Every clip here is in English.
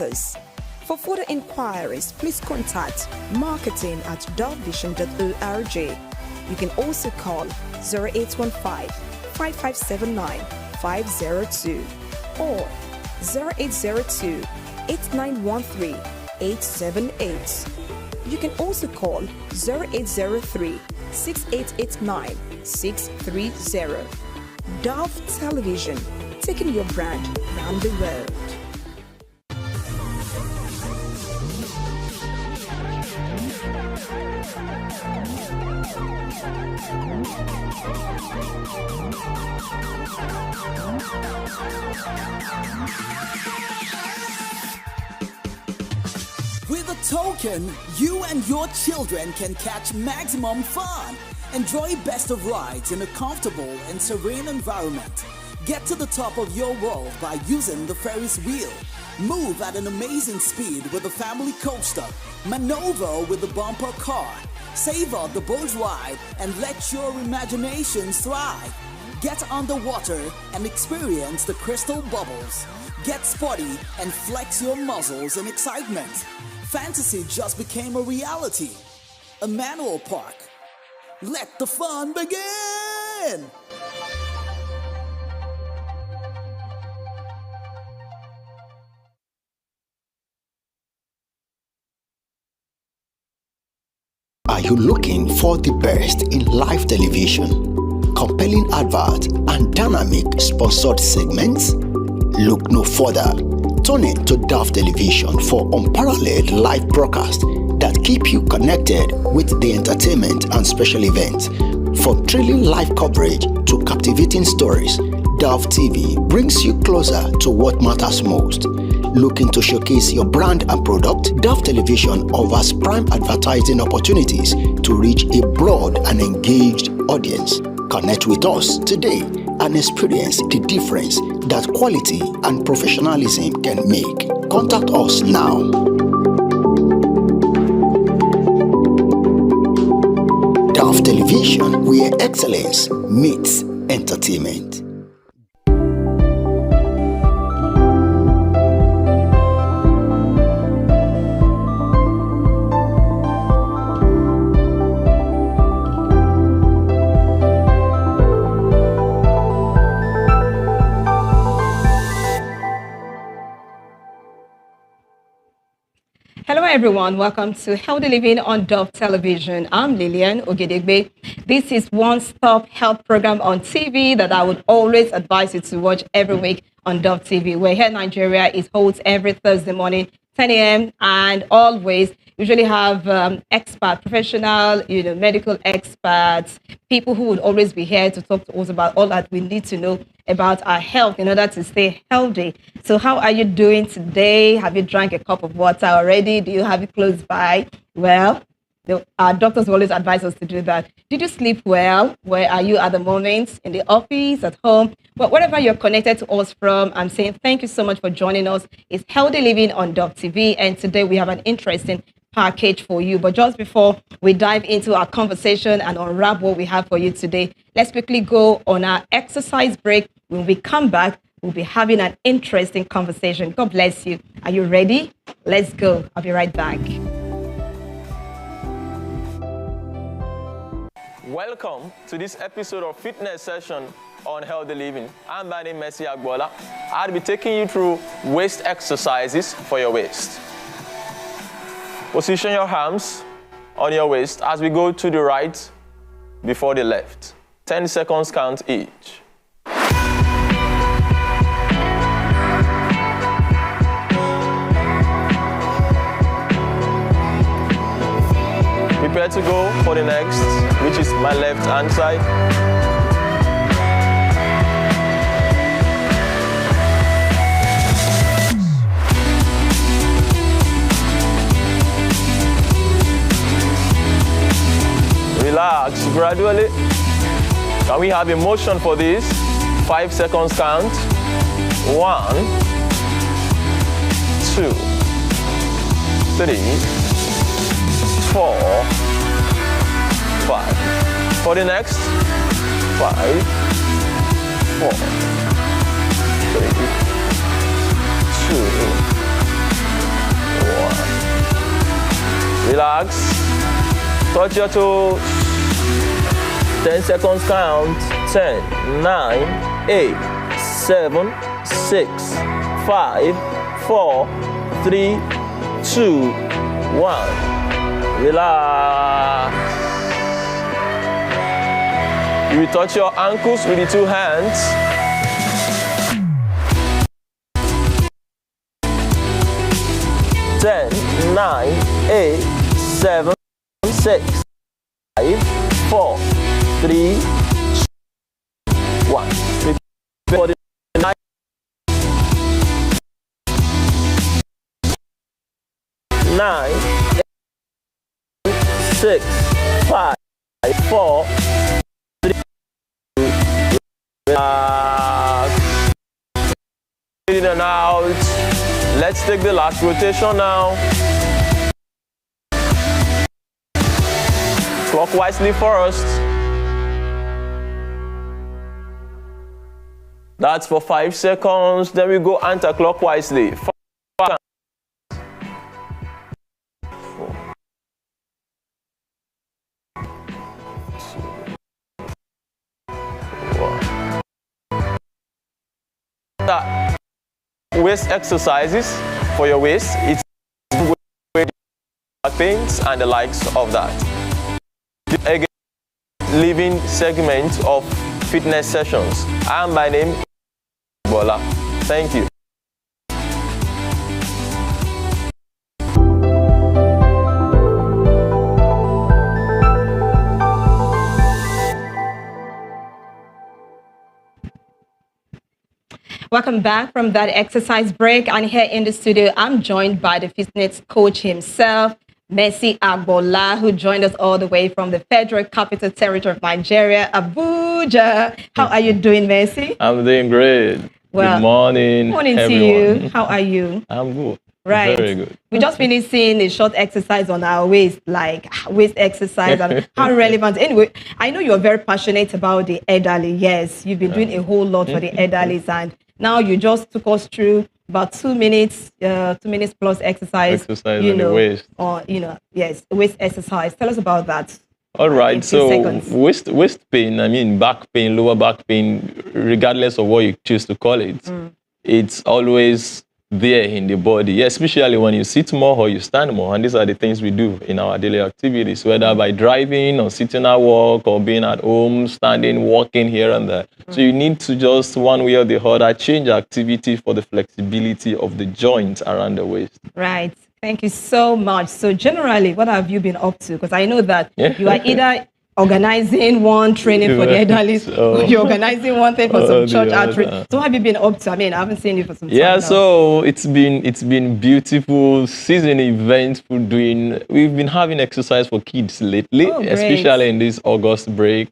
others. For further inquiries, please contact marketing@dovevision.org. You can also call 0815-5579-502 or 0802-8913-878. You can also call 0803-6889-630. Dove Television, taking your brand around the world. With a token, you and your children can catch maximum fun. Enjoy best of rides in a comfortable and serene environment. Get to the top of your world by using the Ferris wheel. Move at an amazing speed with the family coaster. Maneuver with the bumper car. Savor the boat ride and let your imaginations thrive. Get underwater and experience the crystal bubbles. Get sporty and flex your muscles in excitement. Fantasy just became a reality. Emmanuel Park. Let the fun begin! Are you looking for the best in live television? Compelling adverts and dynamic sponsored segments? Look no further. Tune in to Dove Television for unparalleled live broadcasts that keep you connected with the entertainment and special events. From thrilling live coverage to captivating stories, Dove TV brings you closer to what matters most. Looking to showcase your brand and product? Dove Television offers prime advertising opportunities to reach a broad and engaged audience. Connect with us today and experience the difference that quality and professionalism can make. Contact us now. Dove Television, where excellence meets entertainment. Hello everyone, welcome to Healthy Living on Dove Television. I'm Lillian Ogedegbe. This is one-stop health program on TV that I would always advise you to watch every week on Dove TV. We're here in Nigeria. It holds every Thursday morning, 10 a.m. and always usually have expert, professional, medical experts, people who would always be here to talk to us about all that we need to know about our health in order to stay healthy. So how are you doing today? Have you drank a cup of water already? Do you have it close by? Well, our doctors always advise us to do that. Did you sleep well? Where are you at the moment? In the office, at home? But wherever you're connected to us from, I'm saying thank you so much for joining us. It's Healthy Living on Dove TV, and today we have an interesting package for you. But just before we dive into our conversation and unwrap what we have for you today, let's quickly go on our exercise break. When we come back, we'll be having an interesting conversation. God bless you. Are you ready? Let's go. I'll be right back. Welcome to this episode of Fitness Session on Healthy Living. I'm Bani Messi Agbola. I'll be taking you through waist exercises for your waist. Position your arms on your waist as we go to the right before the left. 10 seconds count each. Prepare to go for the next, which is my left hand side. Relax gradually. Can we have a motion for this? 5 seconds count. 1, 2, 3, 4, 5. For the next, 5, 4, 3, 2, Relax. Touch your toes. 10 seconds count. 10, 9, 8, 7, 6, 5, 4, 3, 2, 1. Relax. You will touch your ankles with the two hands. Ten, 9, 8, 7, 6, 5, 4, 3, 2, 1. For the 9, 8, 6, 5, 4, 3, 2, relax. In and out. Let's take the last rotation now. Clockwise first. That's for 5 seconds. Then we go anti-clockwise. 5, 4, 2, 1. Waist exercises for your waist. It's pains and the likes of that. Again, living segment of fitness sessions. And my name is Bola. Thank you. Welcome back from that exercise break. And here in the studio, I'm joined by the fitness coach himself, Mercy Agbola, who joined us all the way from the Federal Capital Territory of Nigeria, Abuja. How are you doing, Mercy? I'm doing great. Well, good morning, morning everyone. to you. How are you? I'm good. Right. Very good. We just finished seeing a short exercise on our waist, like waist exercise and how relevant. Anyway, I know you're very passionate about the elderly. Yes, you've been doing a whole lot for the elderly, and now you just took us through about 2 minutes, 2 minutes plus exercise. Exercise on the waist. Or, yes, waist exercise. Tell us about that. All right. In 2 So seconds. waist pain, I mean back pain, lower back pain, regardless of what you choose to call it, it's always there in the body, especially when you sit more or you stand more. And these are the things we do in our daily activities, whether by driving or sitting at work or being at home, standing, walking here and there. So you need to just one way or the other change activity for the flexibility of the joints around the waist. Right. Thank you so much. So generally, what have you been up to? Because I know that you are either organizing one training for the elderly, or you're organizing one thing for some church outreach. So what have you been up to? I mean, I haven't seen you for some time now. So it's been beautiful, season eventful doing. We've been having exercise for kids lately, especially in this August break,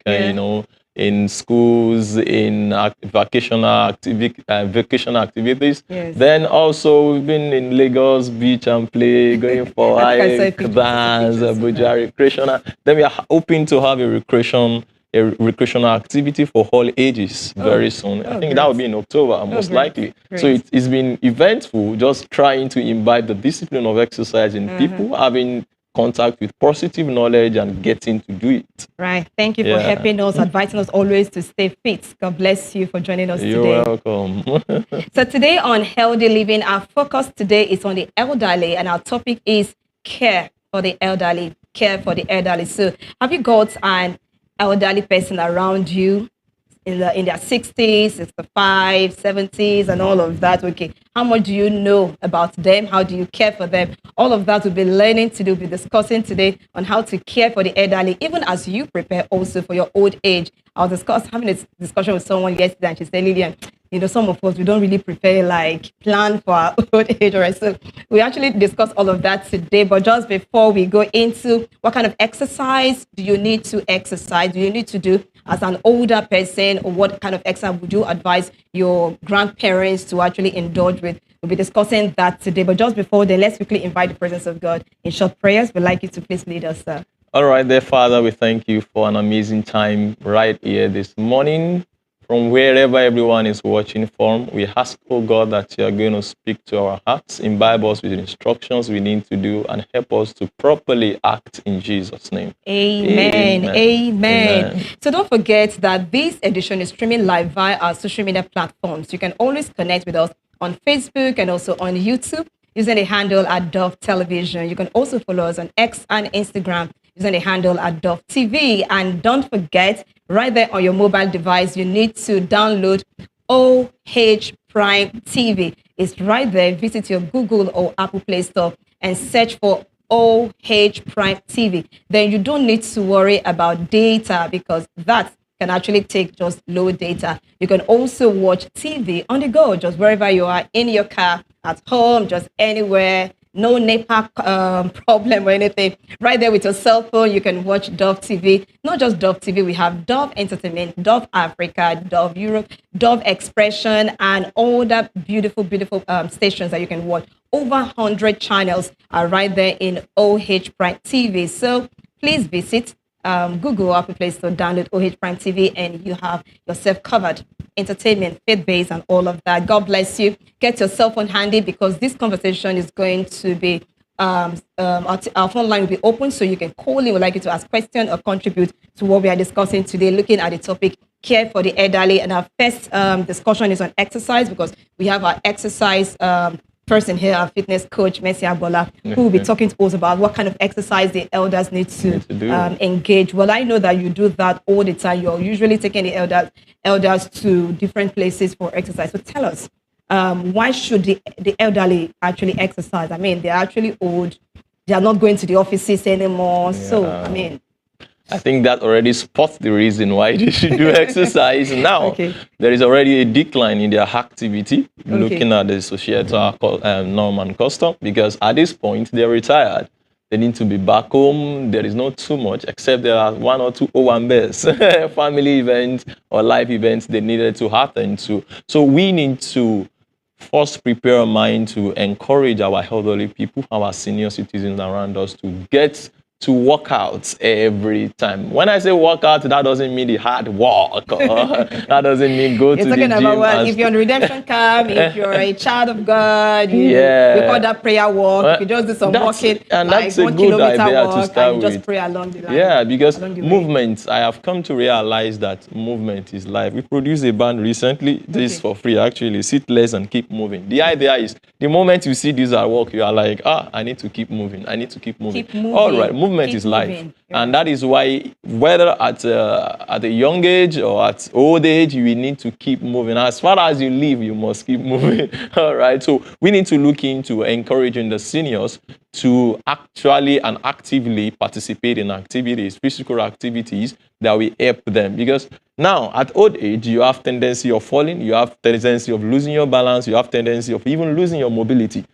in schools, in vacational activities. Yes. Then also we've been in Lagos Beach and play, going for hike, dance, Abuja recreational. Then we are hoping to have a recreational activity for all ages very soon. I think that will be in October, most likely. Great. So it's been eventful, just trying to imbibe the discipline of exercise in people, having contact with positive knowledge and getting to do it. Right. Thank you for helping us, advising us always to stay fit. God bless you for joining us today. You're welcome. So today on Healthy Living, our focus today is on the elderly, and our topic is care for the elderly. Care for the elderly. So have you got an elderly person around you in their 60s, 65, 70s, and all of that? Okay. How much do you know about them? How do you care for them? All of that we'll be learning to do, we'll be discussing today on how to care for the elderly, even as you prepare also for your old age. I was having a discussion with someone yesterday, and she said, Lillian, some of us, we don't really prepare, plan for our old age. Right? So we actually discussed all of that today. But just before we go into what kind of exercise do you need to exercise, do you need to do as an older person, or what kind of exercise would you advise your grandparents to actually indulge with? We'll be discussing that today. But just before then, let's quickly invite the presence of God in short prayers. We'd like you to please lead us, sir. All right, dear Father, we thank you for an amazing time right here this morning. from wherever everyone is watching from, we ask, oh God, that you are going to speak to our hearts, imbibe us with instructions we need to do, and help us to properly act in Jesus' name. Amen. Amen. So don't forget that this edition is streaming live via our social media platforms. You can always connect with us on Facebook and also on YouTube using the handle at Dove Television. You can also follow us on X and Instagram using the handle at Dove TV. And don't forget, right there on your mobile device, you need to download OH Prime TV. It's right there. Visit your Google or Apple Play Store and search for OH Prime TV. Then you don't need to worry about data, because that can actually take just low data. You can also watch TV on the go, just wherever you are, in your car, at home, just anywhere. No NEPA problem or anything. Right there with your cell phone, you can watch Dove TV. Not just Dove TV, we have Dove Entertainment, Dove Africa, Dove Europe, Dove Expression, and all that beautiful, beautiful stations that you can watch. Over 100 channels are right there in OH Prime TV. So please visit Google or Apple Play Store, download OH Prime TV, and you have yourself covered. Entertainment, faith-based, and all of that. God bless you. Get your cell phone handy, because this conversation is going to be, our phone line will be open, so you can call in. We'd like you to ask questions or contribute to what we are discussing today, looking at the topic, care for the elderly. And our first discussion is on exercise, because we have our exercise person here, our fitness coach, Mercy Agbola, who will be talking to us about what kind of exercise the elders need to engage. Well, I know that you do that all the time. You're usually taking the elders to different places for exercise. So tell us, why should the elderly actually exercise? I mean, they're actually old. They are not going to the offices anymore. Yeah. So, I mean, I think that already spots the reason why they should do exercise now. There is already a decline in their activity, looking at the societal norm and custom, because at this point, they're retired. They need to be back home. There is not too much, except there are one or two owambes, family events or life events they needed to attend to. So we need to first prepare our mind to encourage our elderly people, our senior citizens around us, to get to work out every time. When I say work out, that doesn't mean the hard work. That doesn't mean go to the gym. You're talking about, well, if you're on redemption camp, if you're a child of God, you call that prayer walk. If you just do some walking, and like that's a 1 good kilometer idea walk, to start and with. just pray along the line. Yeah, because movement, I have come to realize that movement is life. We produced a band recently. This is for free, actually. Sit less and keep moving. The idea is, the moment you see this at work, you are like, I need to keep moving. I need to keep moving. All right, movement is life. And that is why, whether at a young age or at old age, you need to keep moving. As far as you live, you must keep moving. All right. So we need to look into encouraging the seniors to actually and actively participate in activities, physical activities that will help them. Because now, at old age, you have tendency of falling, you have tendency of losing your balance, you have tendency of even losing your mobility.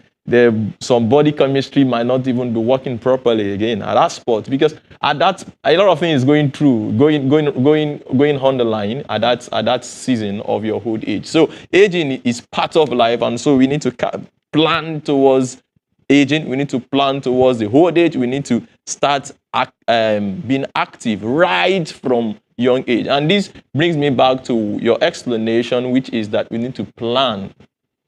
Some body chemistry might not even be working properly again at that spot, because at that, a lot of things going on the line at that season of your old age. So aging is part of life, and so we need to plan towards aging. We need to plan towards the old age. We need to start being active right from young age. And this brings me back to your explanation, which is that we need to plan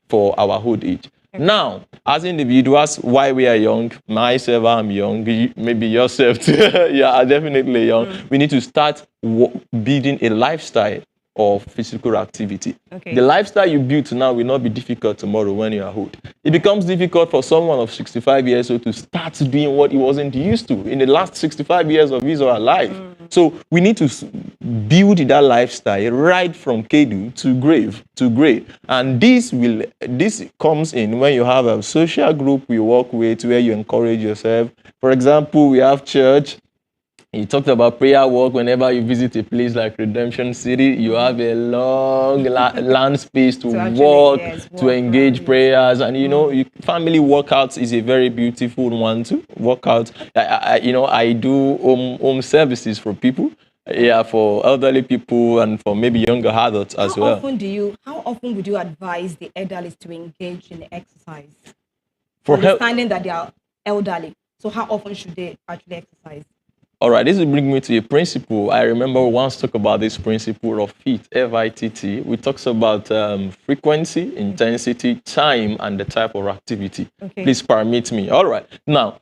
for our old age. Now, as individuals, why we are young, myself, I'm young, maybe yourself too, yeah, definitely young. We need to start building a lifestyle of physical activity. The lifestyle you build now will not be difficult tomorrow when you are old. It becomes difficult for someone of 65 years old to start doing what he wasn't used to in the last 65 years of his or her life. So we need to build that lifestyle right from cradle to grave. And this comes in when you have a social group you work with, where you encourage yourself. For example, we have church. You talked about prayer walk. Whenever you visit a place like Redemption City, you have a long land space to walk, to engage prayers. And, family workouts is a very beautiful one to work out. I do home services for people, for elderly people and for maybe younger adults as well. How often would you advise the elderly to engage in exercise? Understanding that they are elderly. So how often should they actually exercise? All right, this will bring me to a principle. I remember we once talked about this principle of FIT, F-I-T-T. We talks about frequency, intensity, time, and the type of activity. Okay. Please permit me. All right. Now,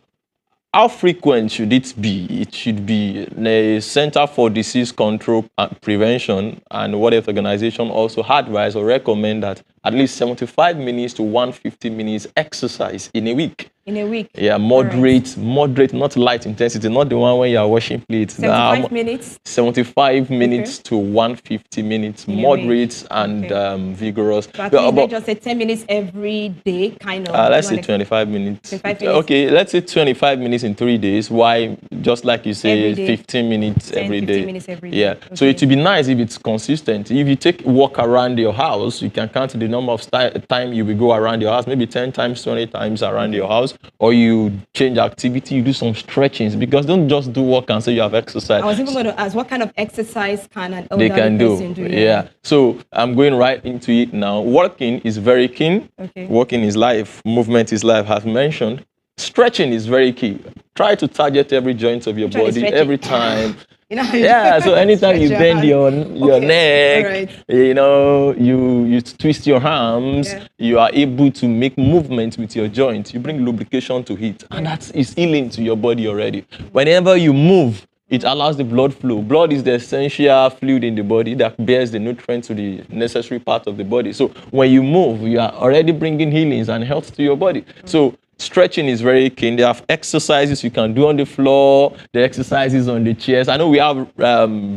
how frequent should it be? It should be the Center for Disease Control and Prevention and World Health Organization also advise or recommend that at least 75 minutes to 150 minutes exercise in a week. In a week? Yeah, moderate, not light intensity, not the one when you are washing plates. 75 minutes? 75 minutes to 150 minutes, In a moderate week. and vigorous. So at least let's just say 10 minutes every day, kind of. Let's say 25 minutes. 25 minutes. Okay, let's say 25 minutes in 3 days. Why, just like you say, Every day. 15 minutes 10, every 15 day. minutes every day. Yeah, so Okay. it would be nice if it's consistent. If you take walk around your house, you can count the number of time you will go around your house, maybe 10 times, 20 times around your house, or you change activity, you do some stretchings, because don't just do walk and say you have exercise. I was even going to ask, what kind of exercise can an They elderly can person do. do? Yeah. So I'm going right into it now. Walking is very keen. Okay. Walking is life. Movement is life, as mentioned. Stretching is very key. Try to target every joint of your Which one is body stretching? every time. You know how you Yeah, so anytime you stretch bend your hand. neck, all right. you know, you twist your arms, Yeah. you are able to make movement with your joints. You bring lubrication to it, and that is healing to your body already. Whenever you move, it allows the blood flow. Blood is the essential fluid in the body that bears the nutrients to the necessary part of the body. So when you move, you are already bringing healings and health to your body. So stretching is very key. They have exercises you can do on the floor, the exercises on the chairs. I know we have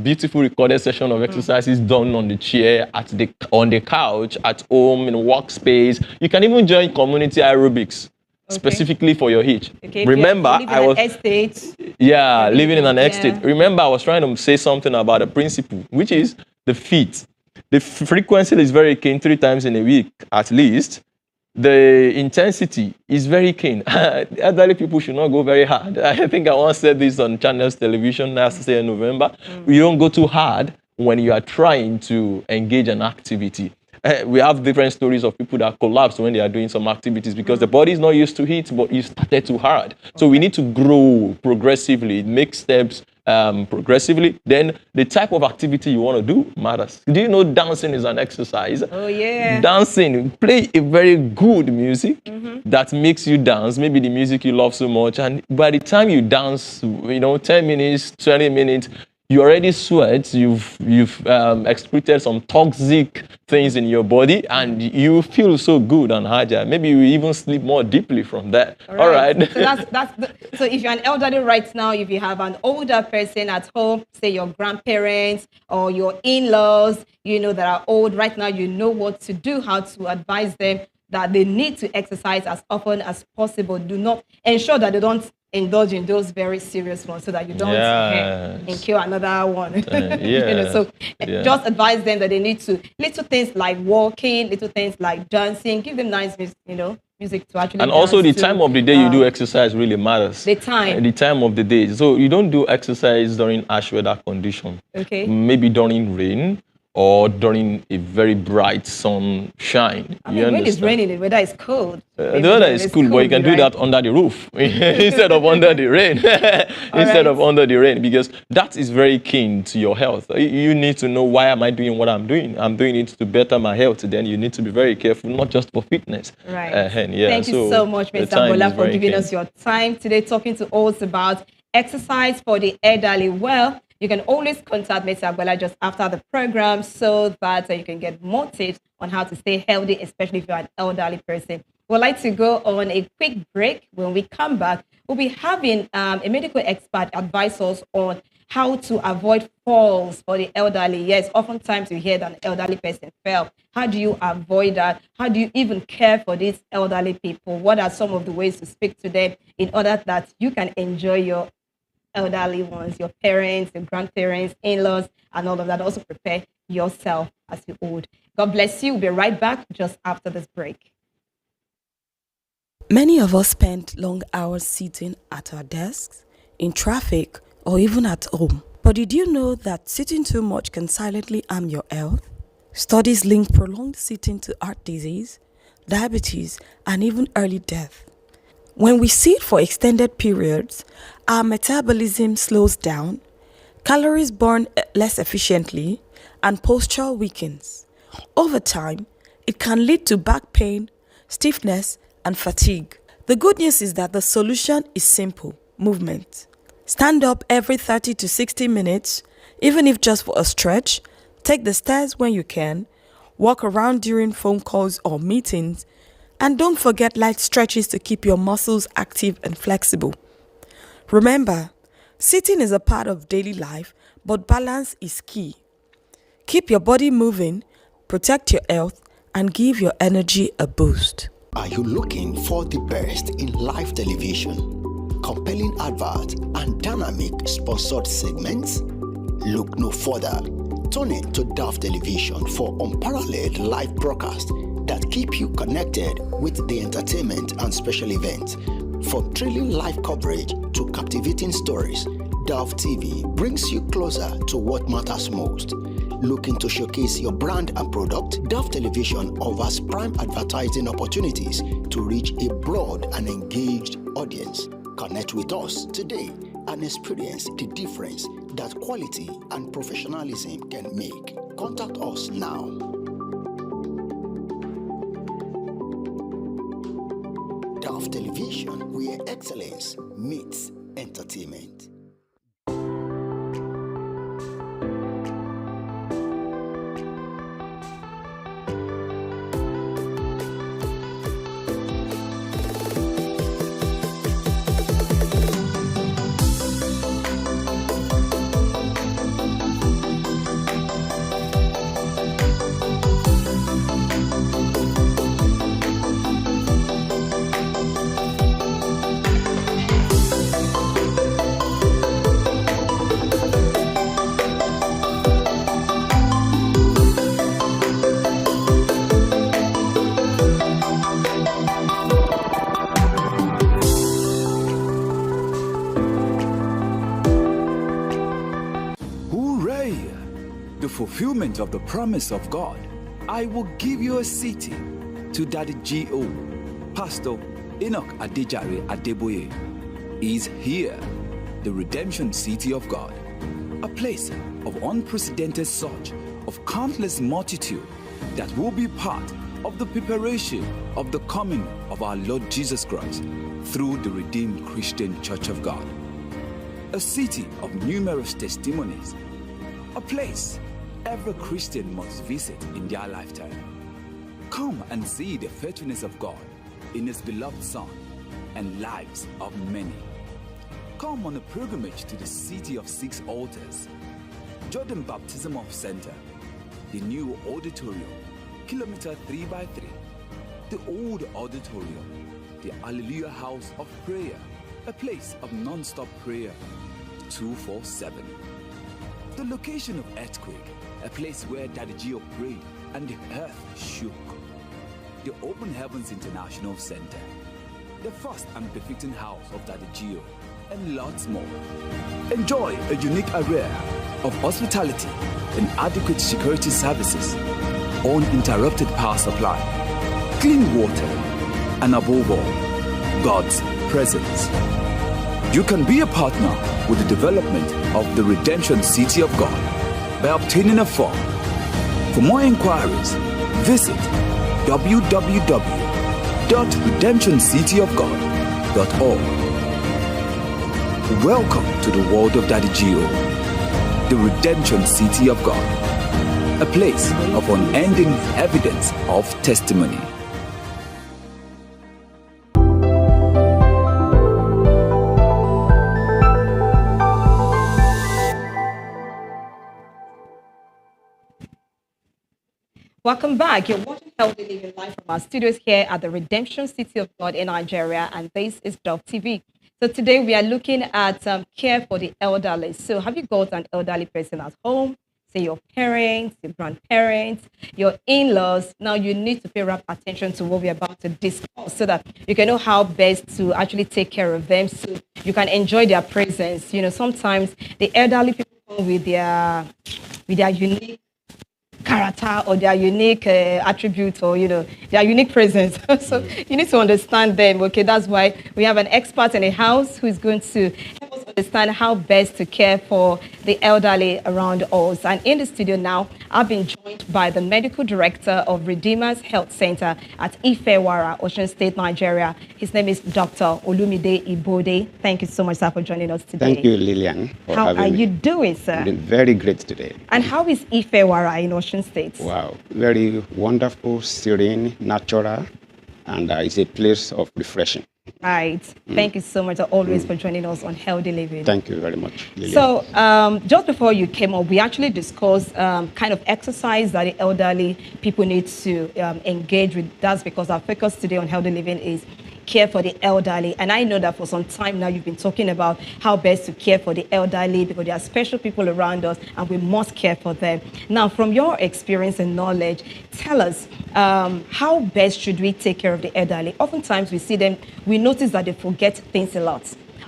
beautiful recorded session of exercises done on the chair, on the couch, at home, in a workspace. You can even join community aerobics. Specifically for your age. Okay, Remember, if you live in an estate. Yeah, living in an estate. Yeah. Remember, I was trying to say something about a principle, which is the FIT. The frequency is very keen, 3 times in a week at least. The intensity is very keen. Elderly people should not go very hard. I think I once said this on Channels Television last year in November. You don't go too hard when you are trying to engage an activity. We have different stories of people that collapse when they are doing some activities because the body is not used to it, but you started too hard. So we need to grow progressively, make steps progressively. Then the type of activity you want to do matters. Do you know dancing is an exercise? Oh, yeah. Dancing, play a very good music that makes you dance, maybe the music you love so much. And by the time you dance, 10 minutes, 20 minutes, you already sweat, you've excreted some toxic things in your body, and you feel so good and agile. Maybe you even sleep more deeply from that. All right. So if you're an elderly right now, if you have an older person at home, say your grandparents or your in-laws, that are old right now, you know what to do, how to advise them that they need to exercise as often as possible. Do not ensure that they don't indulge in those very serious ones so that you don't incur another one. Just advise them that they need to, little things like walking, little things like dancing, give them nice music to actually and also the to. time of the day you do exercise really matters. The time. The time of the day. So you don't do exercise during harsh weather condition. Okay. Maybe during rain or during a very bright sunshine. I mean, when it's raining, the weather is cold. The weather is cool, but you can do that under the roof instead of under the rain. Of under the rain, because that is very keen to your health. You need to know, why am I doing what I'm doing? I'm doing it to better my health. Then you need to be very careful, not just for fitness. Right. Thank you so much, Mr. Bola, for giving us your time today, talking to us about exercise for the elderly. Well, you can always contact Mr. Agbala just after the program so that you can get more tips on how to stay healthy, especially if you're an elderly person. We'd like to go on a quick break. When we come back, we'll be having a medical expert advise us on how to avoid falls for the elderly. Yes, oftentimes you hear that an elderly person fell. How do you avoid that? How do you even care for these elderly people? What are some of the ways to speak to them in order that you can enjoy your elderly ones, your parents, your grandparents, in-laws, and all of that? Also prepare yourself as you old. God bless you. We'll be right back just after this break. Many of us spend long hours sitting at our desks, in traffic, or even at home. But did you know that sitting too much can silently harm your health? Studies link prolonged sitting to heart disease, diabetes, and even early death. When we sit for extended periods, our metabolism slows down, calories burn less efficiently, and posture weakens. Over time, it can lead to back pain, stiffness, and fatigue. The good news is that the solution is simple: movement. Stand up every 30 to 60 minutes, even if just for a stretch. Take the stairs when you can, walk around during phone calls or meetings, and don't forget light stretches to keep your muscles active and flexible. Remember, sitting is a part of daily life, but balance is key. Keep your body moving, protect your health, and give your energy a boost. Are you looking for the best in live television? Compelling adverts and dynamic sponsored segments? Look no further. Tune in to Dove Television for unparalleled live broadcasts that keep you connected with the entertainment and special events. From thrilling live coverage to captivating stories, Dove TV brings you closer to what matters most. Looking to showcase your brand and product? Dove Television offers prime advertising opportunities to reach a broad and engaged audience. Connect with us today and experience the difference that quality and professionalism can make. Contact us now. Dove Television, where excellence meets entertainment. Fulfillment of the promise of God. I will give you a city. To Daddy G.O. Pastor Enoch Adejare Adeboye is here, the redemption city of God, a place of unprecedented surge of countless multitude that will be part of the preparation of the coming of our Lord Jesus Christ through the Redeemed Christian Church of God. A city of numerous testimonies, a place every Christian must visit in their lifetime. Come and see the faithfulness of God in His beloved Son and lives of many. Come on a pilgrimage to the City of Six Altars, Jordan Baptismal Center, the new auditorium, kilometer 3x3, the old auditorium, the Hallelujah House of Prayer, a place of non-stop prayer 24/7. The location of Earthquake, a place where Daddy Gio prayed and the earth shook. The Open Heavens International Center, the first and befitting house of Daddy Gio, and lots more. Enjoy a unique array of hospitality and adequate security services, uninterrupted power supply, clean water, and above all, God's presence. You can be a partner with the development of the Redemption City of God by obtaining a form. For more inquiries, visit www.redemptioncityofgod.org. Welcome to the world of Daddy Gio, the Redemption City of God, a place of unending evidence of testimony. Welcome back. You're watching Healthy Living live from our studios here at the Redemption City of God in Nigeria, and this is Dove TV. So today we are looking at care for the elderly. So have you got an elderly person at home? Say your parents, your grandparents, your in-laws. Now you need to pay rapt attention to what we're about to discuss so that you can know how best to actually take care of them so you can enjoy their presence. You know, sometimes the elderly people come with their unique character or their unique attributes or, their unique presence. So you need to understand them. Okay, that's why we have an expert in the house who is going to help us understand how best to care for the elderly around us. And in the studio now, I've been joined by the medical director of Redeemers Health Center at Ifewara, Ocean State, Nigeria. His name is Dr. Olumide Ibode. Thank you so much, sir, for joining us today. Thank you, Lillian. How are you doing, sir? I'm doing very great today. And how is Ifewara in Ocean State? Wow, very wonderful, serene, natural, and it's a place of refreshing. Right. Thank you so much always for joining us on Healthy Living. Thank you very much, Lillian. So just before you came up, we actually discussed kind of exercise that the elderly people need to engage with. That's because our focus today on Healthy Living is care for the elderly. And I know that for some time now you've been talking about how best to care for the elderly because there are special people around us and we must care for them. Now, from your experience and knowledge, tell us how best should we take care of the elderly? Oftentimes we see them, we notice that they forget things a lot.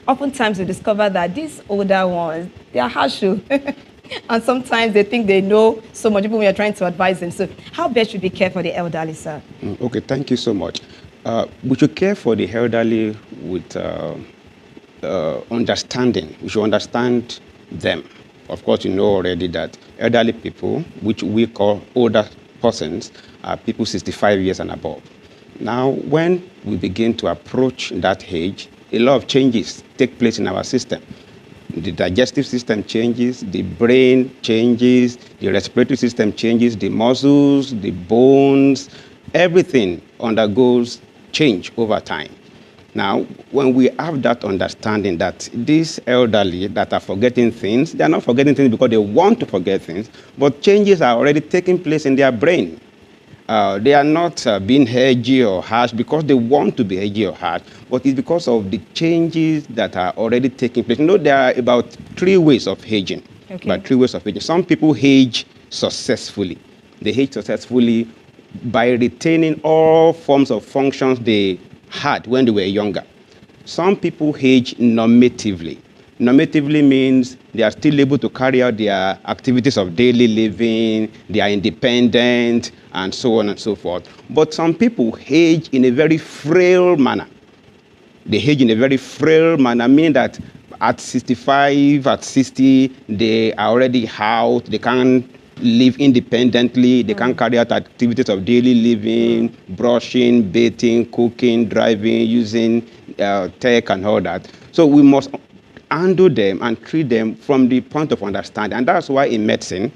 Oftentimes we discover that these older ones, they are harsh. And sometimes they think they know so much when we are trying to advise them. So how best should we care for the elderly, sir? Okay, thank you so much. We should care for the elderly with understanding. We should understand them. Of course, you know already that elderly people, which we call older persons, are people 65 years and above. Now, when we begin to approach that age, a lot of changes take place in our system. The digestive system changes, the brain changes, the respiratory system changes, the muscles, the bones, everything undergoes change over time. Now, when we have that understanding that these elderly that are forgetting things, they are not forgetting things because they want to forget things, but changes are already taking place in their brain. They are not being edgy or harsh because they want to be edgy or harsh, but it's because of the changes that are already taking place. You know, there are about 3 ways of aging. Okay. About 3 ways of aging. Some people age successfully. They age successfully by retaining all forms of functions they had when they were younger. Some people age normatively. Normatively means they are still able to carry out their activities of daily living, they are independent, and so on and so forth. But some people age in a very frail manner. They age in a very frail manner, meaning that at 65, at 60, they are already out, they can't live independently, they can carry out activities of daily living, brushing, bathing, cooking, driving, using tech and all that. So we must handle them and treat them from the point of understanding. And that's why in medicine,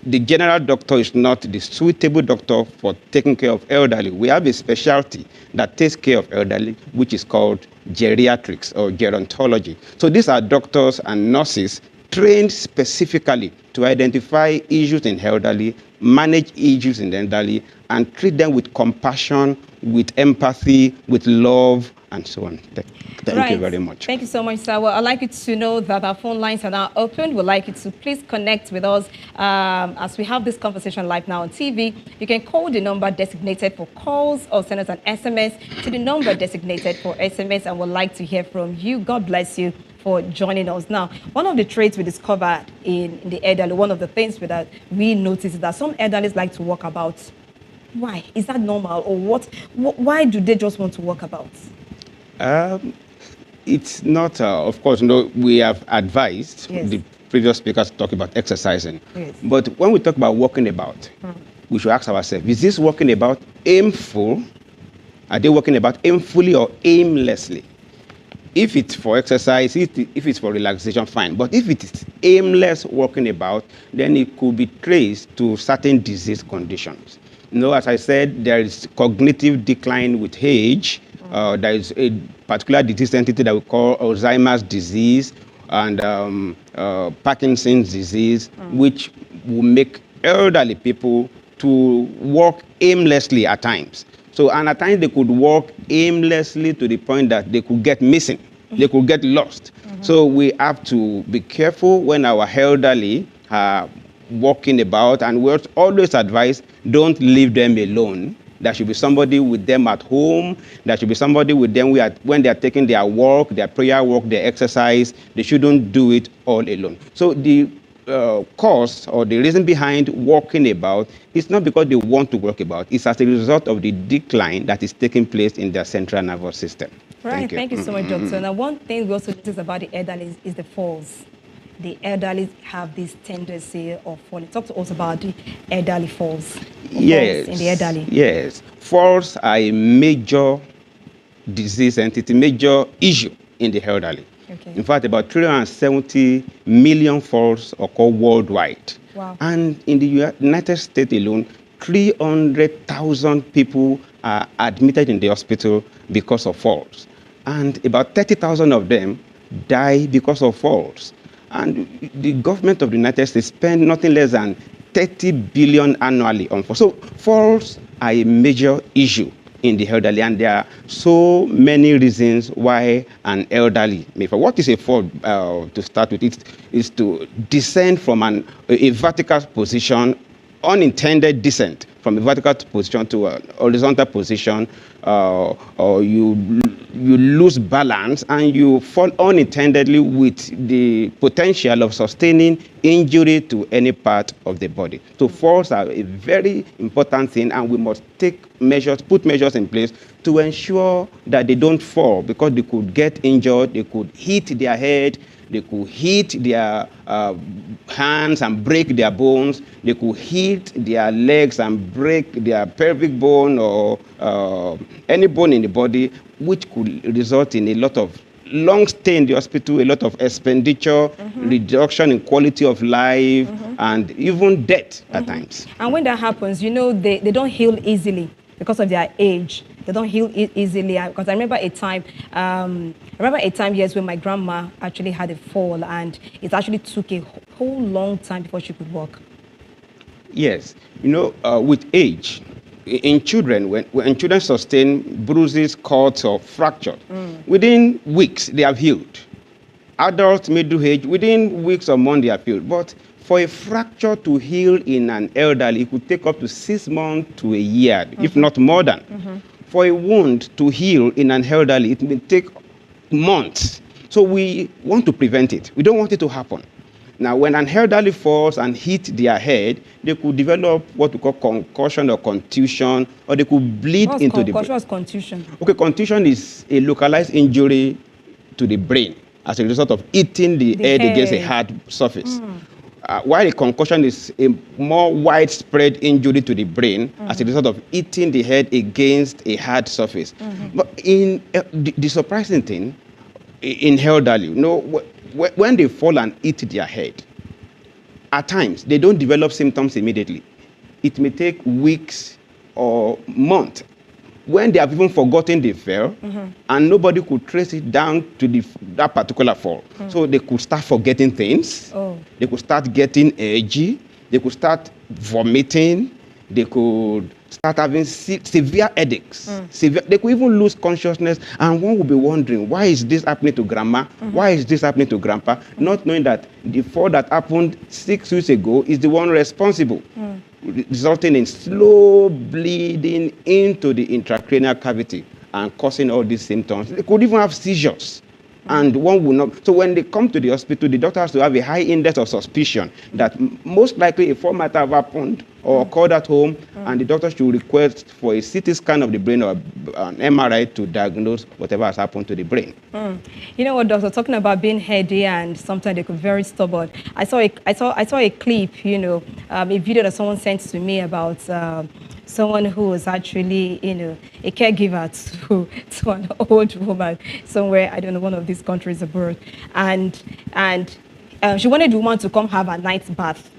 the general doctor is not the suitable doctor for taking care of elderly. We have a specialty that takes care of elderly, which is called geriatrics or gerontology. So these are doctors and nurses trained specifically to identify issues in elderly, manage issues in the elderly, and treat them with compassion, with empathy, with love, and so on. Thank you very much. Thank you so much, sir. Well, I'd like you to know that our phone lines are now open. We'd like you to please connect with us as we have this conversation live now on TV. You can call the number designated for calls or send us an SMS to the number designated for SMS, and we'd like to hear from you. God bless you for joining us. Now, one of the traits we discovered in the elderly, one of the things that we noticed is that some elderly like to walk about. Why? Is that normal, or what? Why do they just want to walk about? It's not, of course, no, we have advised Yes. the previous speakers talk about exercising. Yes. But when we talk about walking about, we should ask ourselves, is this walking about aimful? Are they walking about aimfully or aimlessly? If it's for exercise, if it's for relaxation, fine. But if it is aimless walking about, then it could be traced to certain disease conditions. You know, as I said, there is cognitive decline with age. There is a particular disease entity that we call Alzheimer's disease and Parkinson's disease, which will make elderly people to walk aimlessly at times. So, and at times they could walk aimlessly to the point that they could get missing, they could get lost. So we have to be careful when our elderly are walking about, and we always advise, don't leave them alone. There should be somebody with them at home. There should be somebody with them when they are taking their walk, their prayer walk, their exercise. They shouldn't do it all alone. So the cause or the reason behind walking about is not because they want to walk about. It's as a result of the decline that is taking place in their central nervous system. Right, thank you so much, Doctor. Now, one thing we also notice about the elderly is the falls. The elderly have this tendency of falling. Talk to us about the elderly falls. Yes. Falls in the elderly. Yes. Falls are a major disease entity, major issue in the elderly. Okay. In fact, about 370 million falls occur worldwide. Wow. And in the United States alone, 300,000 people are admitted in the hospital because of falls. And about 30,000 of them die because of falls. And the government of the United States spends nothing less than 30 billion annually on falls. So falls are a major issue in the elderly, and there are so many reasons why an elderly may fall. What is a fall? To start with, it is to descend from a vertical position, unintended descent from a vertical position to a horizontal position, or you lose balance and you fall unintendedly with the potential of sustaining injury to any part of the body. So falls are a very important thing, and we must take measures, put measures in place to ensure that they don't fall, because they could get injured, they could hit their head, they could hit their hands and break their bones. They could hit their legs and break their pelvic bone or any bone in the body, which could result in a lot of long stay in the hospital, a lot of expenditure, reduction in quality of life, and even death at times. And when that happens, you know, they don't heal easily because of their age. They don't heal easily. Because I remember a time, yes, when my grandma actually had a fall, and it actually took a whole long time before she could walk. Yes, you know, with age, in children, when children sustain bruises, cuts, or fractures, within weeks they have healed. Adults, middle age, within weeks or months they have healed. But for a fracture to heal in an elderly, it could take up to 6 months to a year, if not more than. For a wound to heal in an elderly, it may take months. So we want to prevent it. We don't want it to happen. Now, when an elderly falls and hits their head, they could develop what we call concussion or contusion, or they could bleed into the brain. What's contusion? Okay, contusion is a localized injury to the brain as a result of hitting the head against a hard surface. While a concussion is a more widespread injury to the brain as a result of hitting the head against a hard surface. But in the surprising thing, in elderly, you know, when they fall and hit their head, at times they don't develop symptoms immediately. It may take weeks or months. When they have even forgotten they fell, and nobody could trace it down to that particular fall. So they could start forgetting things. They could start getting edgy. They could start vomiting. They could start having severe headaches. They could even lose consciousness, and one will be wondering, why is this happening to grandma? Why is this happening to grandpa? Not knowing that the fall that happened 6 weeks ago is the one responsible, resulting in slow bleeding into the intracranial cavity and causing all these symptoms. They could even have seizures. And one will not. So when they come to the hospital, the doctor has to have a high index of suspicion that most likely a fall might have happened or occurred at home, and the doctor should request for a CT scan of the brain or an MRI to diagnose whatever has happened to the brain. You know what, doctor? Talking about being heady and sometimes they could be very stubborn. I saw a clip, you know, a video that someone sent to me about someone who was actually, you know, a caregiver to an old woman somewhere, I don't know, one of these countries abroad, and she wanted the woman to come have a night bath.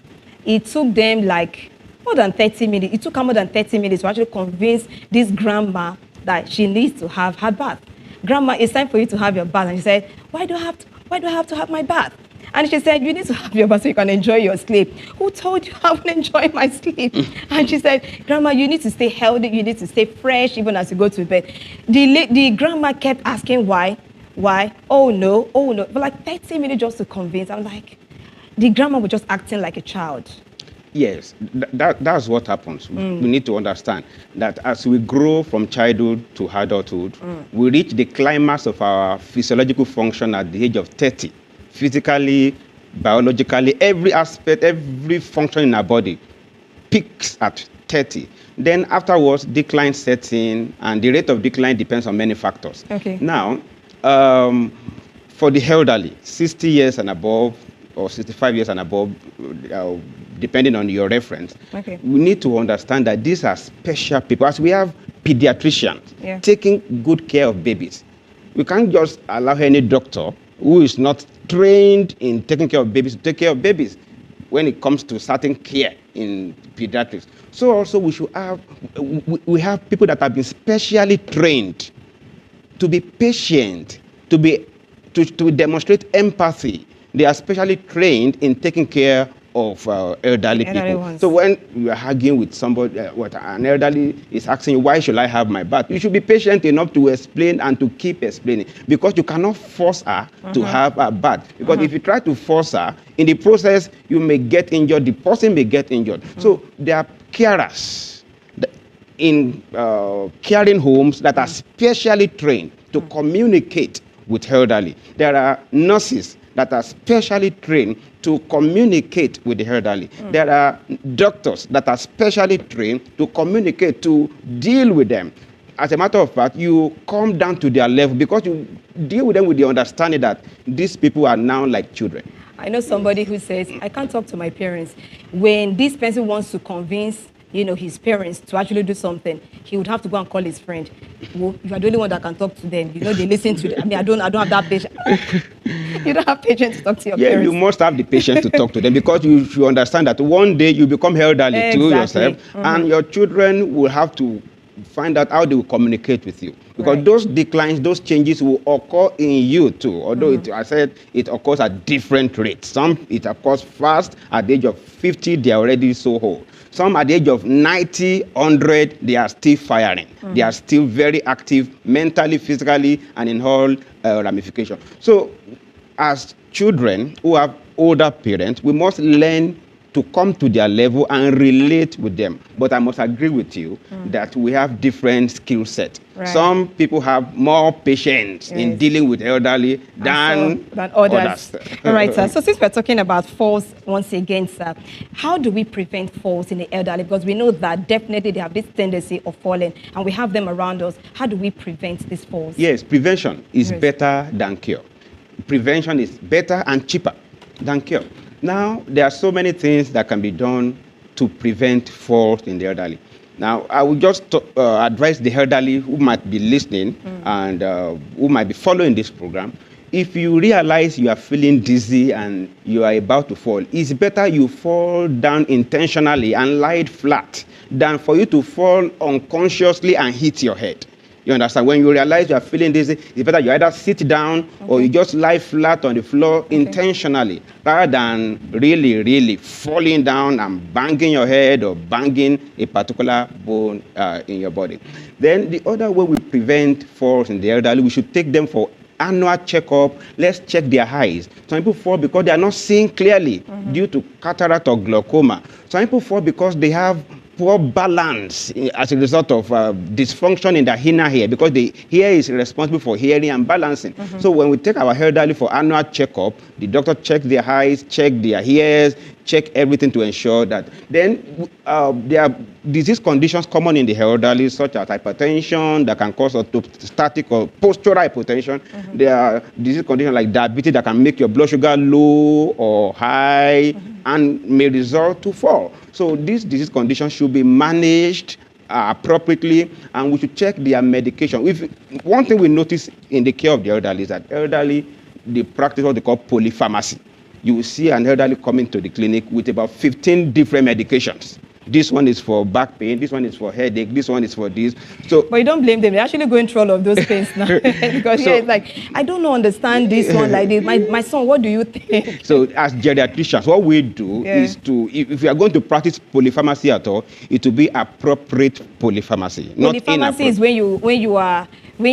It took them like more than 30 minutes. It took her more than 30 minutes to actually convince this grandma that she needs to have her bath. Grandma, it's time for you to have your bath. And she said, why do I have to have my bath? And she said, you need to have your bath so you can enjoy your sleep. Who told you I will enjoy my sleep? And she said, Grandma, you need to stay healthy. You need to stay fresh even as you go to bed. The grandma kept asking why. Why? Oh, no. For like 30 minutes just to convince. I'm like, the grandma was just acting like a child. Yes, that's what happens. We need to understand that as we grow from childhood to adulthood, we reach the climax of our physiological function at the age of 30. Physically, biologically, every aspect, every function in our body peaks at 30. Then afterwards, decline sets in, and the rate of decline depends on many factors. Okay. Now, for the elderly, 60 years and above, or 65 years and above, depending on your reference, Okay. we need to understand that these are special people. As we have pediatricians taking good care of babies, we can't just allow any doctor who is not trained in taking care of babies to take care of babies when it comes to certain care in pediatrics. So also we should have, we have people that have been specially trained to be patient, to demonstrate empathy. They are specially trained in taking care of elderly people. ones. So when you are arguing with somebody, an elderly is asking you, why should I have my bath? You should be patient enough to explain and to keep explaining, because you cannot force her to have a bath. Because if you try to force her, in the process, you may get injured, the person may get injured. So there are carers in caring homes that are specially trained to communicate with elderly. There are nurses that are specially trained to communicate with the elderly. There are doctors that are specially trained to communicate, to deal with them. As a matter of fact, you come down to their level because you deal with them with the understanding that these people are now like children. I know somebody who says, I can't talk to my parents. When this person wants to convince his parents to actually do something, he would have to go and call his friend. Well, you are the only one that can talk to them. They listen to them. I mean, I don't have that patience. You don't have patience to talk to your parents. You must have the patience to talk to them, because you understand that one day you become elderly to yourself, and your children will have to find out how they will communicate with you. Because those declines, those changes will occur in you too. Although I said it occurs at different rates. Some it occurs fast. At the age of 50, they are already so old. Some at the age of 90, 100, they are still firing. They are still very active mentally, physically, and in all ramifications. So as children who have older parents, we must learn to come to their level and relate with them. But I must agree with you that we have different skill sets. Right. Some people have more patience in dealing with elderly than others. All right, sir. So since we're talking about falls once again, sir, how do we prevent falls in the elderly? Because we know that definitely they have this tendency of falling, and we have them around us. How do we prevent these falls? Yes, prevention is better than cure. Prevention is better and cheaper than cure. Now, there are so many things that can be done to prevent falls in the elderly. Now, I will just advise the elderly who might be listening and who might be following this program. If you realize you are feeling dizzy and you are about to fall, it's better you fall down intentionally and lie flat than for you to fall unconsciously and hit your head. You understand? When you realize you are feeling dizzy, it's better you either sit down or you just lie flat on the floor intentionally, rather than really falling down and banging your head or banging a particular bone in your body. Then the other way we prevent falls in the elderly, we should take them for annual checkup. Let's check their eyes. Some people fall because they are not seeing clearly due to cataract or glaucoma. Some people fall because they have poor balance as a result of dysfunction in the inner ear, because the ear is responsible for hearing and balancing. So when we take our elderly for annual checkup, the doctor checks their eyes, check their ears, check everything to ensure that. Then there are disease conditions common in the elderly, such as hypertension that can cause orthostatic or postural hypotension. There are disease conditions like diabetes that can make your blood sugar low or high and may result to fall. So these disease conditions should be managed appropriately, and we should check their medication. One thing we notice in the care of the elderly is that elderly, they practice what they call polypharmacy. You will see an elderly coming to the clinic with about 15 different medications. This one is for back pain, this one is for headache, this one is for this. So, but you don't blame them. They're actually going through all of those pains now. Because it's like, I don't understand this one like this. My son, what do you think? So as geriatricians, what we do is to, if you are going to practice polypharmacy at all, it will be appropriate polypharmacy. Polypharmacy is when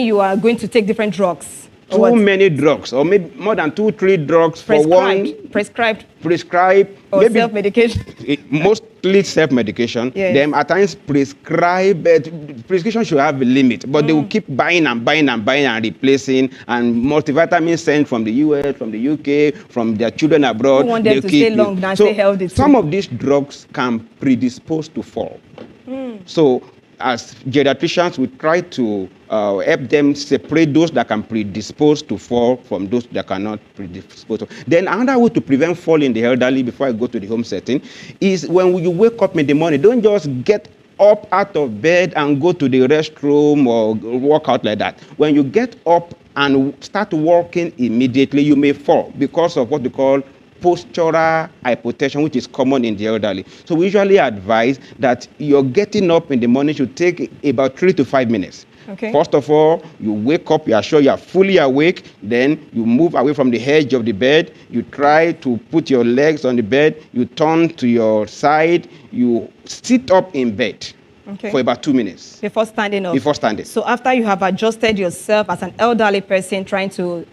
you are going to take different drugs. Too many drugs, or maybe more than 2-3 drugs for one. Prescribed. Or maybe self-medication. Mostly self-medication. Yes. Then at times prescribed. Prescription should have a limit, but they will keep buying and replacing, and multivitamins sent from the US, from the UK, from their children abroad. Who want them to stay long and stay healthy. Some of these drugs can predispose to fall. So as geriatricians, we try to help them separate those that can predispose to fall from those that cannot predispose to. Then another way to prevent fall in the elderly, before I go to the home setting, is when you wake up in the morning, don't just get up out of bed and go to the restroom or walk out like that. When you get up and start walking immediately, you may fall because of what we call postural hypotension, which is common in the elderly. So we usually advise that you're getting up in the morning should take about 3 to 5 minutes. Okay. First of all, you wake up, you are sure you are fully awake, then you move away from the edge of the bed, you try to put your legs on the bed, you turn to your side, you sit up in bed for about 2 minutes. Before standing up? Before standing. So after you have adjusted yourself as an elderly person trying to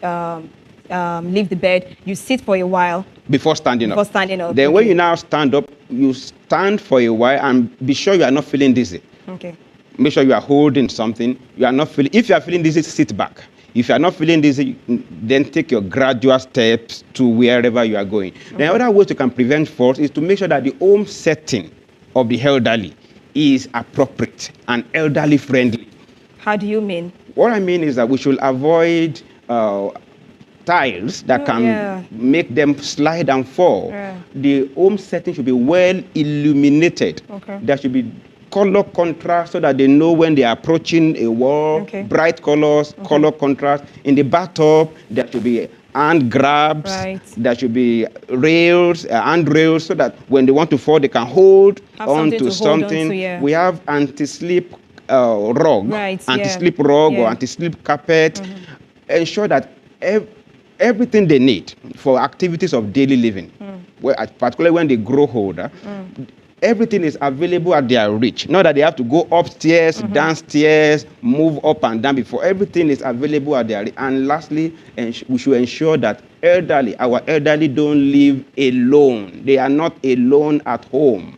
leave the bed, you sit for a while. Before standing up. Before standing up. Then when you now stand up, you stand for a while and be sure you are not feeling dizzy. Okay. Make sure you are holding something. You are not feeling. If you are feeling dizzy, sit back. If you are not feeling dizzy, then take your gradual steps to wherever you are going. Okay. The other way you can prevent falls is to make sure that the home setting of the elderly is appropriate and elderly friendly. How do you mean? What I mean is that we should avoid tiles that can make them slide and fall. Yeah. The home setting should be well illuminated. Okay. There should be color contrast so that they know when they are approaching a wall. Okay. Bright colors, color contrast. In the bathtub, there should be hand grabs. Right. There should be rails, handrails, so that when they want to fall, they can hold onto something. We have anti-slip rug, anti-slip rug or anti-slip carpet. Ensure that everything they need for activities of daily living, particularly when they grow older, everything is available at their reach. Not that they have to go upstairs, downstairs, move up and down before. Everything is available at their reach. And lastly, we should ensure that our elderly don't live alone. They are not alone at home.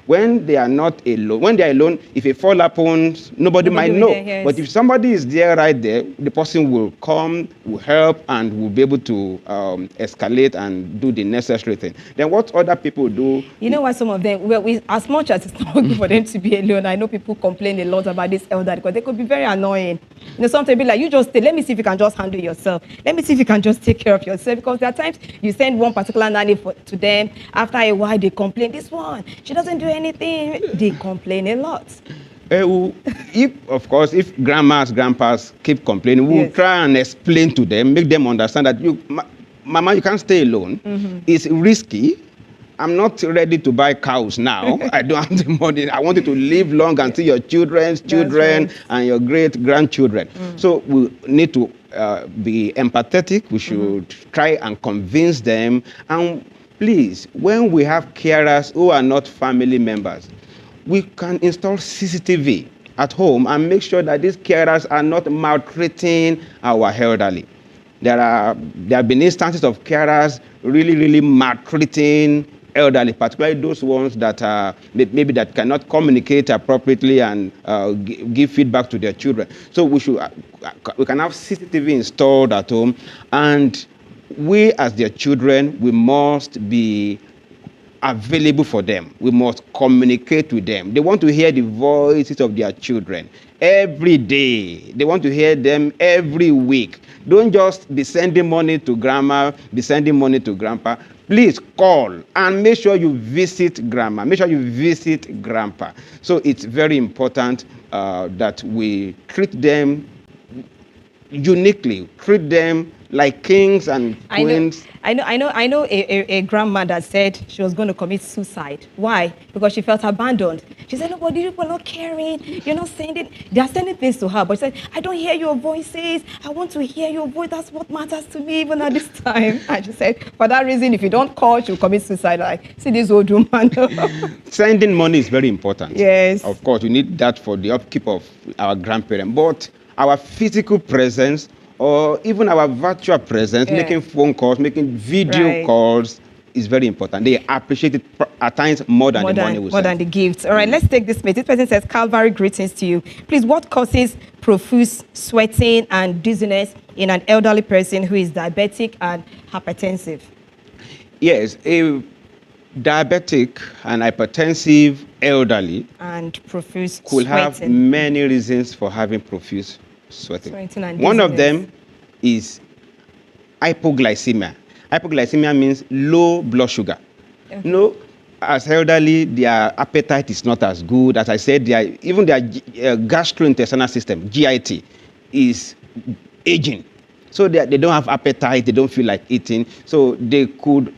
When they are not alone, when they are alone, if a fall happens, nobody might know. But if somebody is there right there, the person will come, will help, and will be able to escalate and do the necessary thing. Then what other people do? You know why some of them, as much as it's not good for them to be alone, I know people complain a lot about this elderly because they could be very annoying. You know, sometimes be like, you just stay, let me see if you can just handle yourself. Let me see if you can just take care of yourself. Because there are times you send one particular nanny to them, after a while they complain, this one, she doesn't do anything. They complain a lot. If grandmas, grandpas keep complaining, we'll try and explain to them, make them understand that Mama, you can't stay alone. It's risky. I'm not ready to buy cows now. I don't have the money. I want you to live long and see your children's children and your great-grandchildren. So we need to be empathetic. We should try and convince them. And please, when we have carers who are not family members, we can install CCTV at home and make sure that these carers are not maltreating our elderly. There have been instances of carers really maltreating elderly, particularly those ones that maybe that cannot communicate appropriately and give feedback to their children. So we can have CCTV installed at home, and we as their children, we must be available for them. We must communicate with them. They want to hear the voices of their children every day. They want to hear them every week. Don't just be sending money to grandma, be sending money to grandpa. Please call and make sure you visit grandma. Make sure you visit grandpa. So it's very important that we treat them uniquely, treat them like kings and queens. I know a grandmother said she was going to commit suicide. Why? Because she felt abandoned. She said, nobody, people are not caring. You're not sending. They are sending things to her. But she said, I don't hear your voices. I want to hear your voice. That's what matters to me even at this time. And she said, for that reason, if you don't call, she'll commit suicide. Like, see this old woman. Sending money is very important. Yes. Of course, we need that for the upkeep of our grandparents. But our physical presence, or even our virtual presence, making phone calls, making video calls, is very important. They appreciate it at times more than the money we send. More than the gifts. All right, let's take this message. This person says, Calvary greetings to you. Please, what causes profuse sweating and dizziness in an elderly person who is diabetic and hypertensive? Yes, diabetic and hypertensive elderly And profuse could have sweating. many reasons for having profuse sweating. Sweating and One of dizziness. them is hypoglycemia. Hypoglycemia means low blood sugar. Okay. As elderly, their appetite is not as good. As I said, even their gastrointestinal system, GIT, is aging. So they don't have appetite, they don't feel like eating. So they could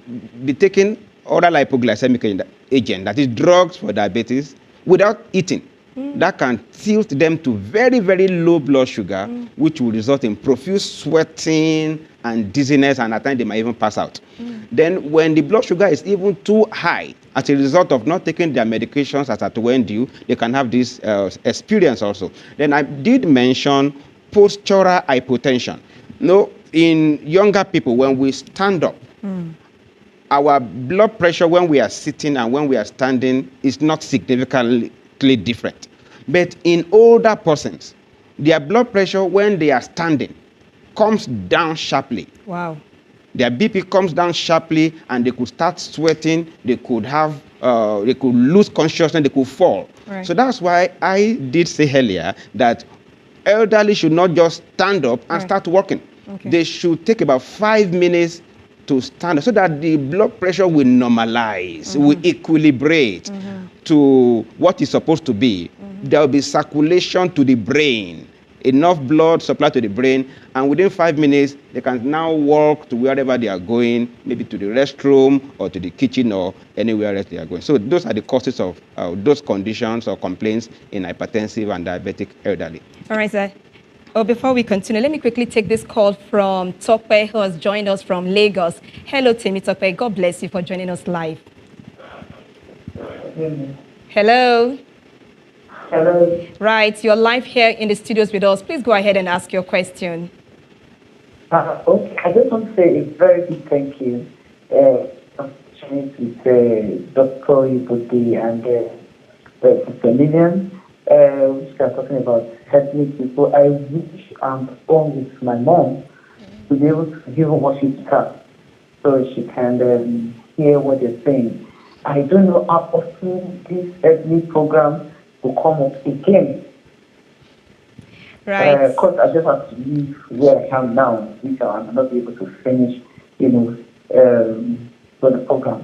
be taking oral hypoglycemic agent, that is drugs for diabetes, without eating. That can tilt them to very, very low blood sugar, which will result in profuse sweating and dizziness, and at times they might even pass out. Then when the blood sugar is even too high, as a result of not taking their medications as at when due, they can have this experience also. Then I did mention postural hypotension. In younger people, when we stand up, our blood pressure when we are sitting and when we are standing is not significantly different. But in older persons, their blood pressure when they are standing comes down sharply. Wow. Their BP comes down sharply, and they could start sweating. They could lose consciousness. They could fall. Right. So that's why I did say earlier that elderly should not just stand up and start walking. Okay. They should take about 5 minutes to stand up so that the blood pressure will normalize, will equilibrate to what is supposed to be. There will be circulation to the brain, enough blood supply to the brain, and within 5 minutes, they can now walk to wherever they are going, maybe to the restroom or to the kitchen or anywhere else they are going. So those are the causes of those conditions or complaints in hypertensive and diabetic elderly. All right, sir. Oh, before we continue, let me quickly take this call from Tope, who has joined us from Lagos. Hello, Timmy Tope. God bless you for joining us live. Hello. Hello. Right, you're live here in the studios with us. Please go ahead and ask your question. Okay, I just want to say a very big thank you with Dr. Ibodi and Sister Lillian, which are talking about helping people. I wish I'm home with my mom to be able to give her what she can so she can hear what they're saying. I don't know how often this elderly program will come up again. Right. Because I just have to leave where I am now, which I'm not able to finish, for the program.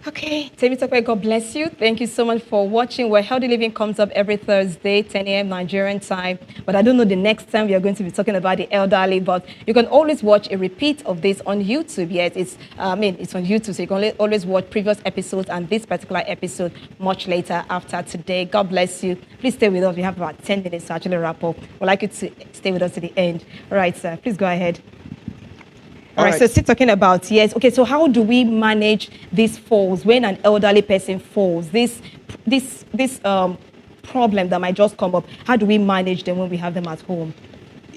Okay, Temi Tope, God bless you. Thank you so much for watching. Where Healthy Living comes up every Thursday, 10 a.m. Nigerian time. But I don't know the next time we are going to be talking about the elderly. But you can always watch a repeat of this on YouTube. Yes, it's on YouTube, so you can always watch previous episodes and this particular episode much later after today. God bless you. Please stay with us. We have about 10 minutes to actually wrap up. We'd like you to stay with us to the end. All right, sir. Please go ahead. All right, so still talking about, yes. Okay, so how do we manage these falls when an elderly person falls? This problem that might just come up, how do we manage them when we have them at home?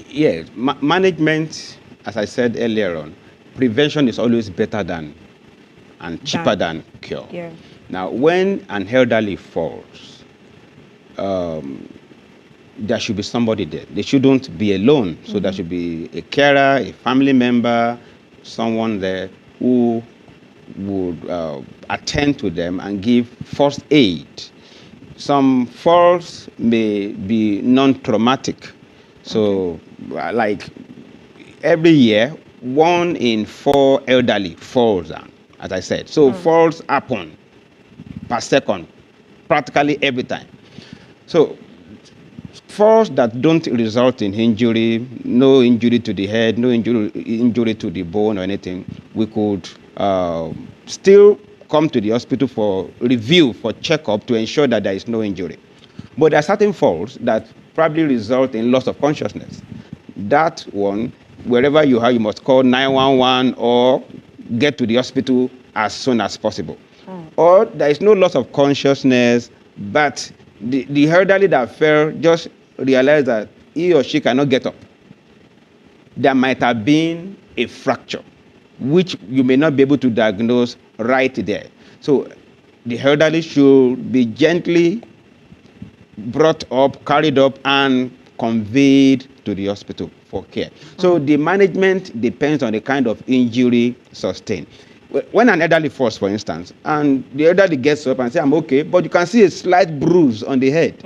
Yes, management, as I said earlier on, prevention is always better than and cheaper than cure. Yeah. Now, when an elderly falls, there should be somebody there. They shouldn't be alone. So there should be a carer, a family member, someone there who would attend to them and give first aid. Some falls may be non-traumatic. So like every year, 1 in 4 elderly falls down, as I said. So falls happen per second, practically every time. So falls that don't result in injury, no injury to the head, no injury to the bone or anything, we could still come to the hospital for review, for checkup to ensure that there is no injury. But there are certain falls that probably result in loss of consciousness. That one, wherever you are, you must call 911 or get to the hospital as soon as possible. Or there is no loss of consciousness, but the elderly that fell just realized that he or she cannot get up. There might have been a fracture, which you may not be able to diagnose right there. So the elderly should be gently brought up, carried up, and conveyed to the hospital for care. So the management depends on the kind of injury sustained. when an elderly falls, for instance, and the elderly gets up and says, I'm okay, but you can see a slight bruise on the head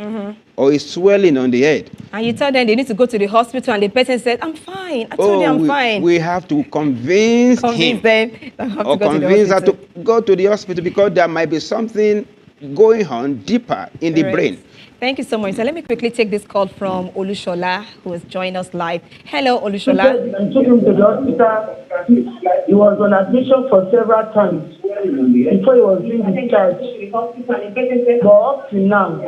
or a swelling on the head. And you tell them they need to go to the hospital, and the person said, I'm fine. I told you I'm fine. We have to convince him them have or to go convince to her the to go to the hospital because there might be something going on deeper in the Right. brain. Thank you so much. So let me quickly take this call from Olushola, who has joined us live. Hello, Olushola. I took him to the hospital. He was on admission for several times before he was being discharged. But up to now,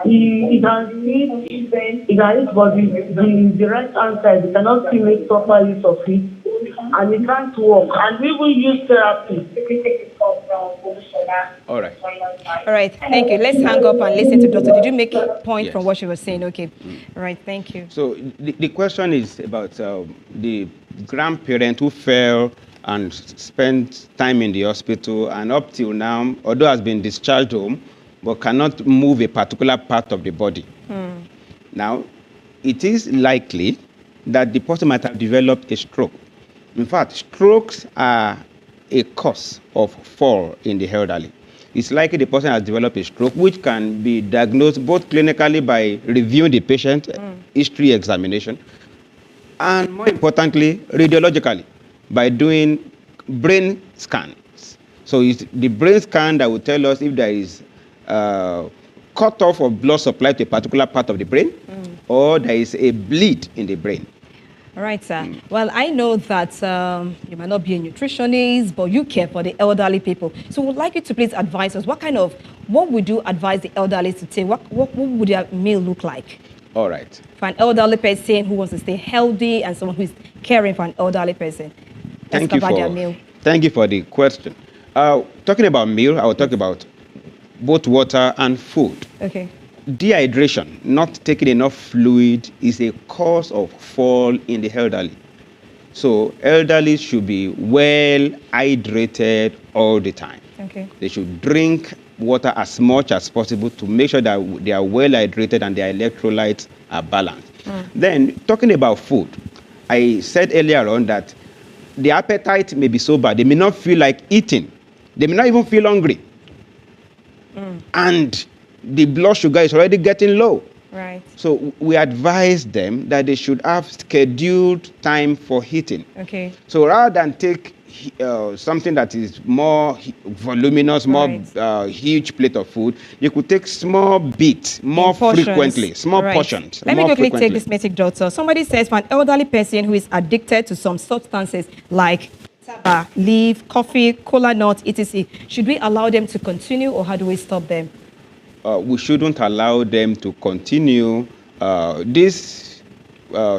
he can see, but the right hand side, he cannot see make proper use of it, and he can't walk. And we will use therapy. All right. All right, thank you. Let's hang up and listen to Doctor. Did you make a point Yes. from what she was saying? Okay. All right, thank you. So the question is about the grandparent who fell and spent time in the hospital, and up till now, although has been discharged home, but cannot move a particular part of the body. Now, it is likely that the person might have developed a stroke. In fact, strokes are a cause of fall in the elderly. It's likely the person has developed a stroke, which can be diagnosed both clinically by reviewing the patient, history examination, and more importantly, radiologically, by doing brain scans. So it's the brain scan that will tell us if there is cut off of blood supply to a particular part of the brain, or there is a bleed in the brain. All right, sir. Well, I know that you might not be a nutritionist, but you care for the elderly people. So we'd like you to please advise us, what would you advise the elderly to take? What would their meal look like? All right. For an elderly person who wants to stay healthy and someone who is caring for an elderly person. Thank you, their meal. thank you for the question. Talking about meal, I will talk about both water and food. Okay. Dehydration, not taking enough fluid, is a cause of fall in the elderly. So elderly should be well hydrated all the time. Okay. They should drink water as much as possible to make sure that they are well hydrated and their electrolytes are balanced. Then, talking about food, I said earlier on that the appetite may be so bad, they may not feel like eating. They may not even feel hungry. And the blood sugar is already getting low. Right. So we advise them that they should have scheduled time for eating. Okay. So rather than take something that is more voluminous, more Right. huge plate of food, you could take small bits, more Portions. frequently, small Right. portions. Let me more quickly frequently. take this message, Doctor. Somebody says for an elderly person who is addicted to some substances like tobacco, leaf, coffee, cola nut, etc., should we allow them to continue or how do we stop them? We shouldn't allow them to continue. These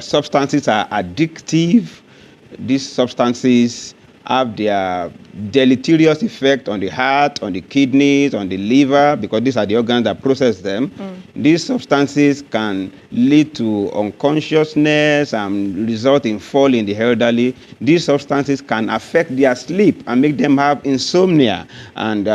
substances are addictive. These substances have their deleterious effect on the heart, on the kidneys, on the liver, because these are the organs that process them. These substances can lead to unconsciousness and result in fall in the elderly. These substances can affect their sleep and make them have insomnia and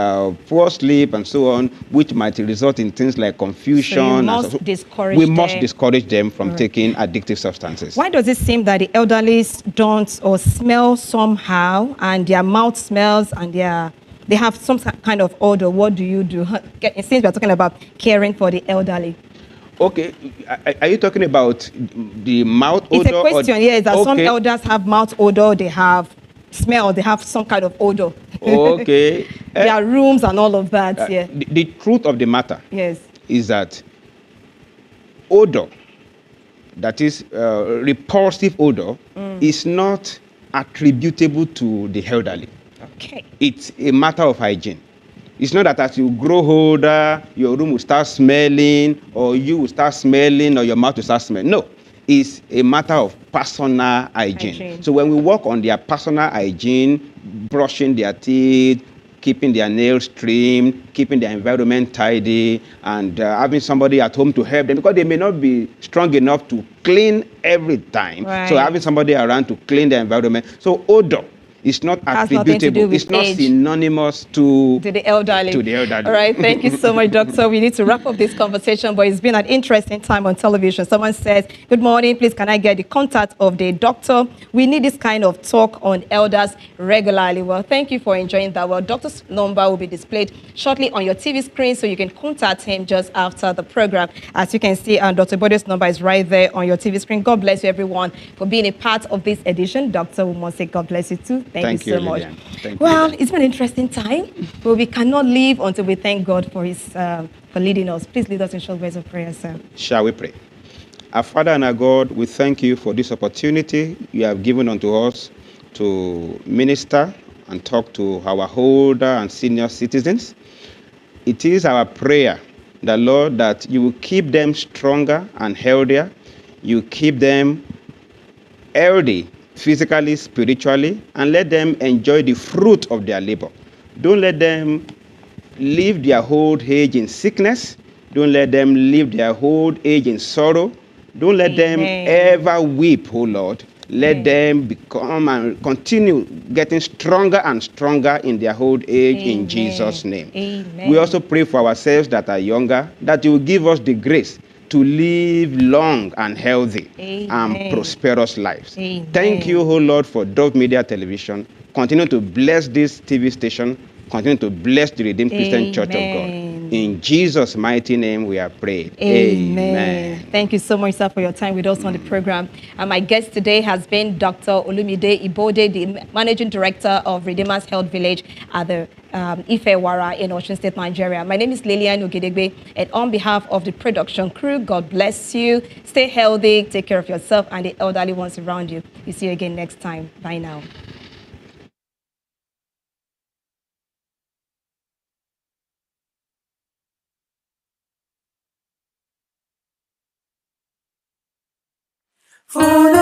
poor sleep and so on, which might result in things like confusion. So you and must so- discourage we must them. discourage them from taking addictive substances. Why does it seem that the elderly don't or smell somehow and their mouth smells and they have some kind of odor? What do you do? Since we're talking about caring for the elderly. Okay, are you talking about the mouth odor? It's a question, yes, that some Okay. elders have mouth odor, they have smell, they have some kind of odor. Okay. Their rooms and all of that, yeah. The truth of the matter Yes. is that odor, that is repulsive odor, is not attributable to the elderly. Okay. It's a matter of hygiene. It's not that as you grow older, your room will start smelling, or you will start smelling, or your mouth will start smelling. No, it's a matter of personal hygiene. So when we work on their personal hygiene, brushing their teeth, keeping their nails trimmed, keeping their environment tidy, and having somebody at home to help them, because they may not be strong enough to clean every time. Right. So having somebody around to clean the environment. So odor It's not Has nothing to do attributable. with It's not age. synonymous to the elderly. To the elderly. All right, thank you so much, Doctor. We need to wrap up this conversation, but it's been an interesting time on television. Someone says, good morning, please can I get the contact of the doctor? We need this kind of talk on elders regularly. Well, thank you for enjoying that. Well, doctor's number will be displayed shortly on your TV screen, so you can contact him just after the program. As you can see, Dr. Bode's number is right there on your TV screen. God bless you, everyone, for being a part of this edition. Dr. we must say God bless you too. Thank you so much. Lillian. Thank you, Well, Lillian. it's been an interesting time, but we cannot leave until we thank God for his for leading us. Please lead us in short words of prayer, sir. Shall we pray? Our Father and our God, we thank you for this opportunity you have given unto us to minister and talk to our older and senior citizens. It is our prayer that, Lord, that you will keep them stronger and healthier. You keep them healthy physically, spiritually, and let them enjoy the fruit of their labor. Don't let them live their old age in sickness. Don't let them live their old age in sorrow. Don't let them ever weep, oh Lord. Let them become and continue getting stronger and stronger in their old age in Jesus' name. Amen. We also pray for ourselves that are younger, that you will give us the grace to live long and healthy and prosperous lives. Amen. Thank you, oh Lord, for Dove Media Television. Continue to bless this TV station. Continue to bless the Redeemed Christian Church of God. In Jesus' mighty name we are prayed. Amen. Thank you so much, sir, for your time with us on the program. And my guest today has been Dr. Olumide Ibode, the Managing Director of Redeemer's Health Village at the Ifewara in Osun State, Nigeria. My name is Lillian Ogedegbe, and on behalf of the production crew, God bless you. Stay healthy, take care of yourself and the elderly ones around you. We'll see you again next time. Bye now. For